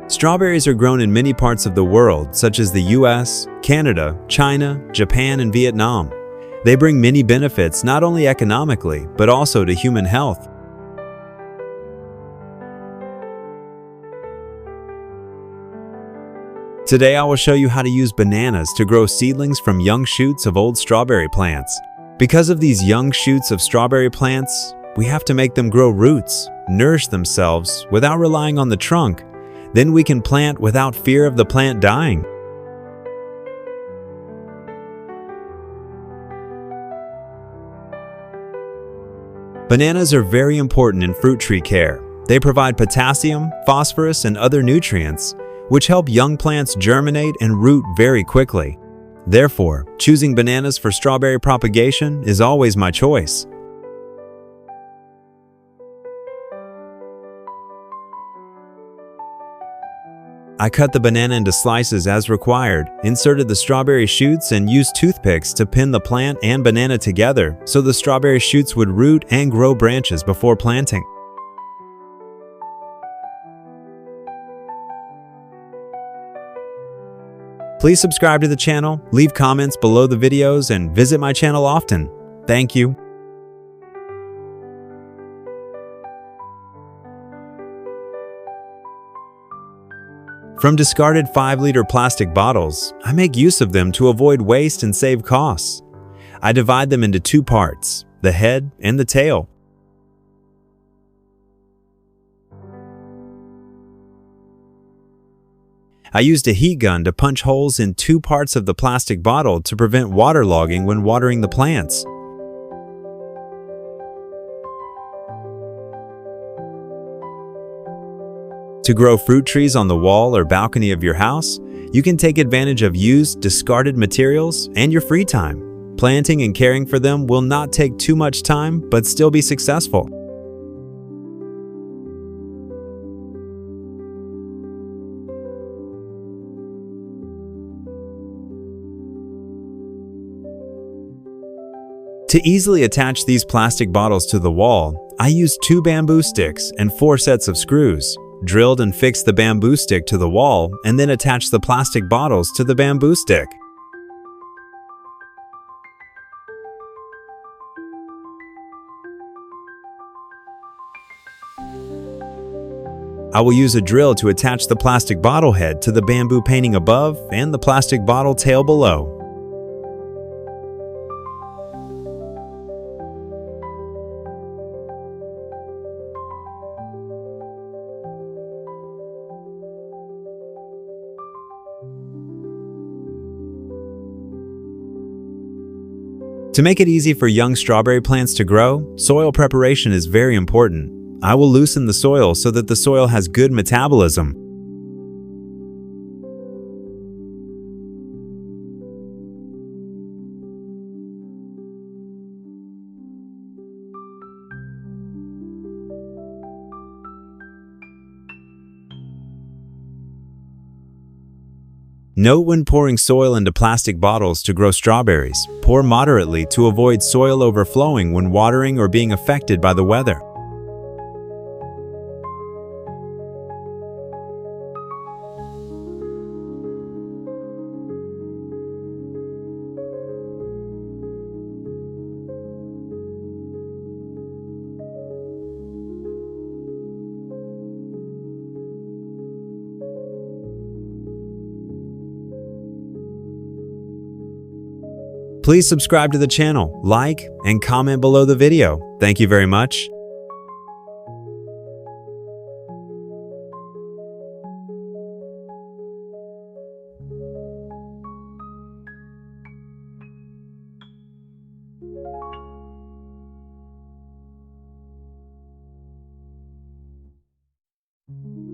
Strawberries are grown in many parts of the world, such as the US, Canada, China, Japan, and Vietnam. They bring many benefits not only economically, but also to human health. Today I will show you how to use bananas to grow seedlings from young shoots of old strawberry plants. Because of these young shoots of strawberry plants, we have to make them grow roots, nourish themselves without relying on the trunk. Then we can plant without fear of the plant dying. Bananas are very important in fruit tree care. They provide potassium, phosphorus, and other nutrients, which help young plants germinate and root very quickly. Therefore, choosing bananas for strawberry propagation is always my choice. I cut the banana into slices as required, inserted the strawberry shoots, and used toothpicks to pin the plant and banana together so the strawberry shoots would root and grow branches before planting. Please subscribe to the channel, leave comments below the videos, and visit my channel often. Thank you. From discarded 5-liter plastic bottles, I make use of them to avoid waste and save costs. I divide them into 2 parts, the head and the tail. I used a heat gun to punch holes in 2 parts of the plastic bottle to prevent waterlogging when watering the plants. To grow fruit trees on the wall or balcony of your house, you can take advantage of used, discarded materials and your free time. Planting and caring for them will not take too much time, but still be successful. To easily attach these plastic bottles to the wall, I used 2 bamboo sticks and 4 sets of screws. Drilled and fixed the bamboo stick to the wall, and then attached the plastic bottles to the bamboo stick. I will use a drill to attach the plastic bottle head to the bamboo painting above and the plastic bottle tail below. To make it easy for young strawberry plants to grow, soil preparation is very important. I will loosen the soil so that the soil has good metabolism. Note when pouring soil into plastic bottles to grow strawberries, pour moderately to avoid soil overflowing when watering or being affected by the weather. Please subscribe to the channel, like, and comment below the video. Thank you very much.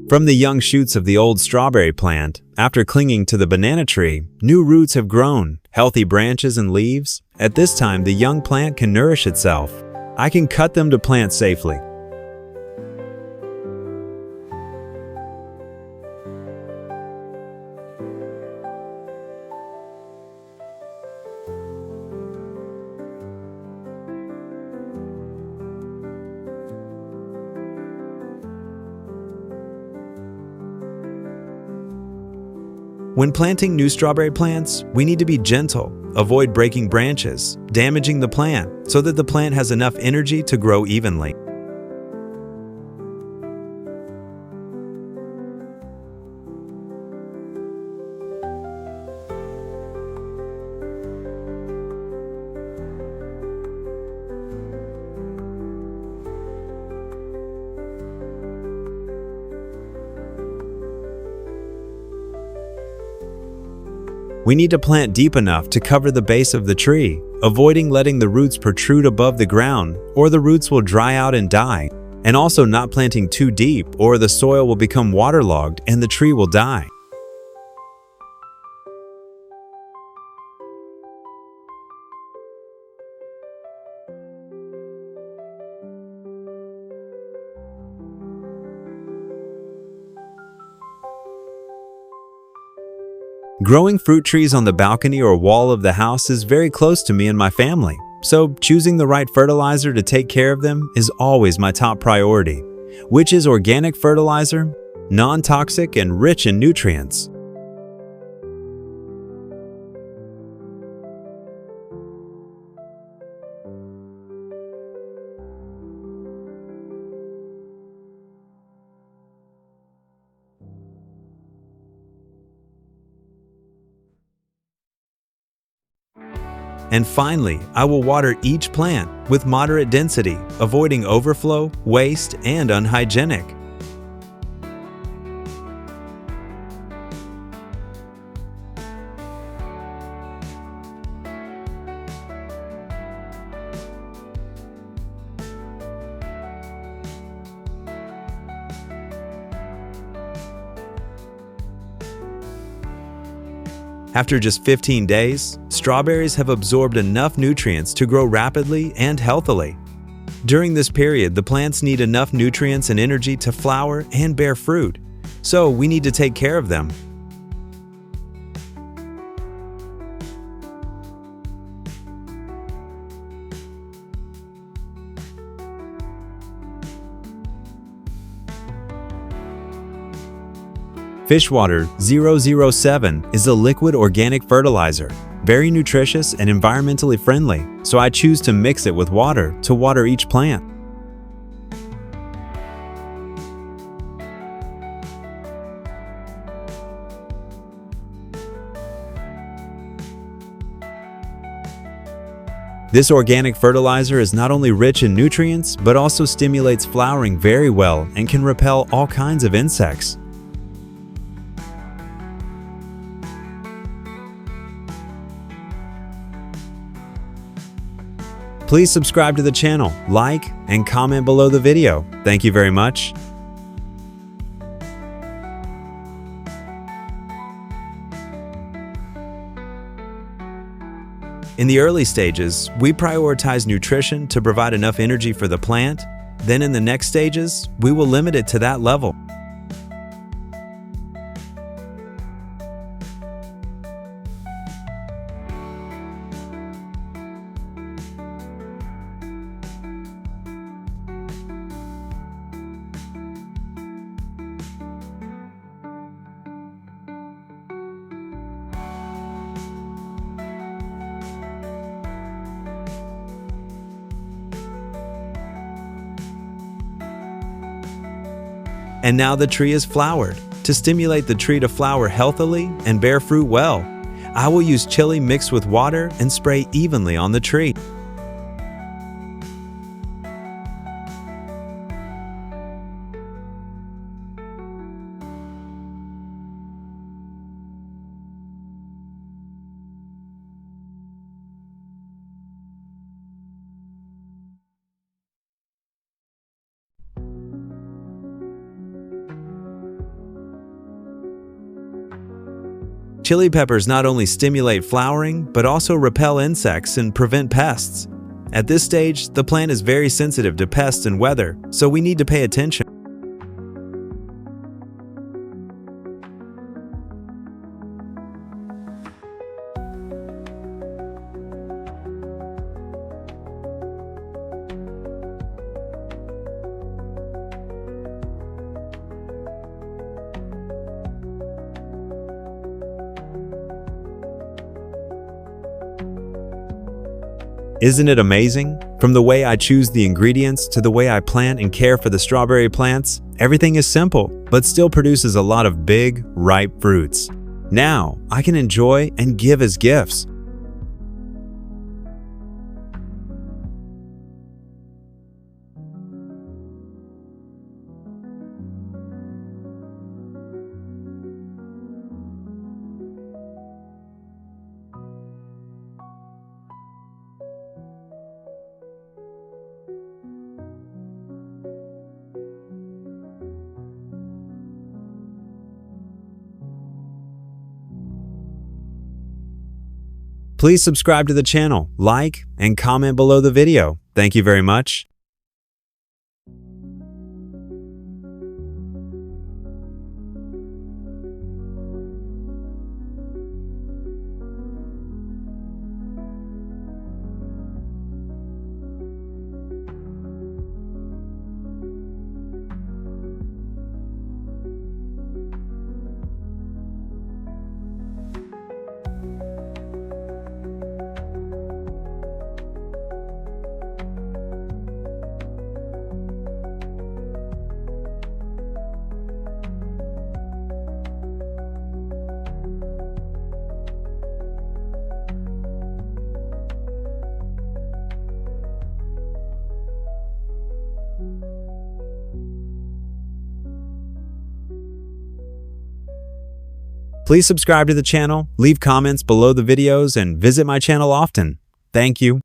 From the young shoots of the old strawberry plant, after clinging to the banana tree, new roots have grown, healthy branches and leaves. At this time, the young plant can nourish itself. I can cut them to plant safely. When planting new strawberry plants, we need to be gentle, avoid breaking branches, damaging the plant, so that the plant has enough energy to grow evenly. We need to plant deep enough to cover the base of the tree, avoiding letting the roots protrude above the ground, or the roots will dry out and die, and also not planting too deep or the soil will become waterlogged and the tree will die. Growing fruit trees on the balcony or wall of the house is very close to me and my family, so choosing the right fertilizer to take care of them is always my top priority, which is organic fertilizer, non-toxic and rich in nutrients. And finally, I will water each plant with moderate density, avoiding overflow, waste, and unhygienic. After just 15 days, strawberries have absorbed enough nutrients to grow rapidly and healthily. During this period, the plants need enough nutrients and energy to flower and bear fruit, so we need to take care of them. Fishwater 007 is a liquid organic fertilizer, very nutritious and environmentally friendly, so I choose to mix it with water to water each plant. This organic fertilizer is not only rich in nutrients, but also stimulates flowering very well and can repel all kinds of insects. Please subscribe to the channel, like, and comment below the video. Thank you very much. In the early stages, we prioritize nutrition to provide enough energy for the plant. Then in the next stages, we will limit it to that level. And now the tree is flowered. To stimulate the tree to flower healthily and bear fruit well, I will use chili mixed with water and spray evenly on the tree. Chili peppers not only stimulate flowering, but also repel insects and prevent pests. At this stage, the plant is very sensitive to pests and weather, so we need to pay attention. Isn't it amazing? From the way I choose the ingredients to the way I plant and care for the strawberry plants, everything is simple, but still produces a lot of big, ripe fruits. Now, I can enjoy and give as gifts. Please subscribe to the channel, like, and comment below the video. Thank you very much. Please subscribe to the channel, leave comments below the videos, and visit my channel often. Thank you.